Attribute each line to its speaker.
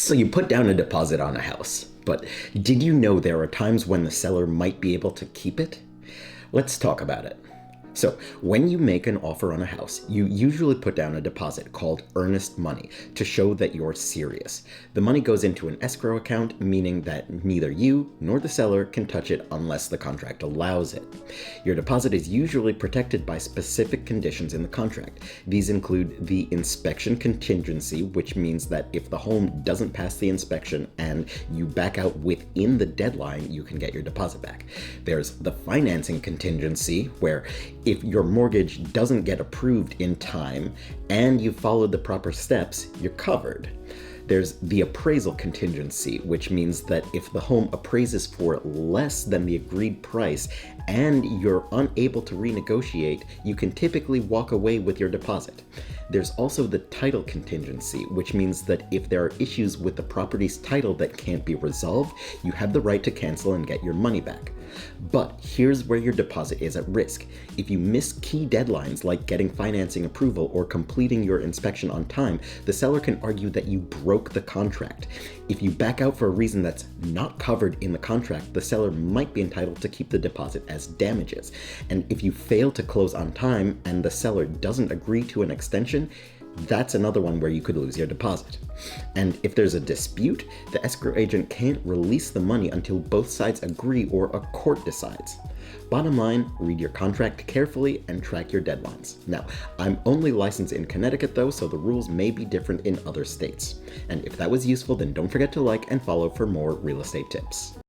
Speaker 1: So you put down a deposit on a house, but did you know there are times when the seller might be able to keep it? Let's talk about it. So, when you make an offer on a house, you usually put down a deposit called earnest money to show that you're serious. The money goes into an escrow account, meaning that neither you nor the seller can touch it unless the contract allows it. Your deposit is usually protected by specific conditions in the contract. These include the inspection contingency, which means that if the home doesn't pass the inspection and you back out within the deadline, you can get your deposit back. There's the financing contingency, where if your mortgage doesn't get approved in time and you followed the proper steps, you're covered. There's the appraisal contingency, which means that if the home appraises for less than the agreed price and you're unable to renegotiate, you can typically walk away with your deposit. There's also the title contingency, which means that if there are issues with the property's title that can't be resolved, you have the right to cancel and get your money back. But here's where your deposit is at risk. If you miss key deadlines like getting financing approval or completing your inspection on time, the seller can argue that you broke the contract. If you back out for a reason that's not covered in the contract, the seller might be entitled to keep the deposit as damages. And if you fail to close on time and the seller doesn't agree to an extension, that's another one where you could lose your deposit. And if there's a dispute, the escrow agent can't release the money until both sides agree or a court decides. Bottom line, read your contract carefully and track your deadlines. Now, I'm only licensed in Connecticut though, so the rules may be different in other states. And if that was useful, then don't forget to like and follow for more real estate tips.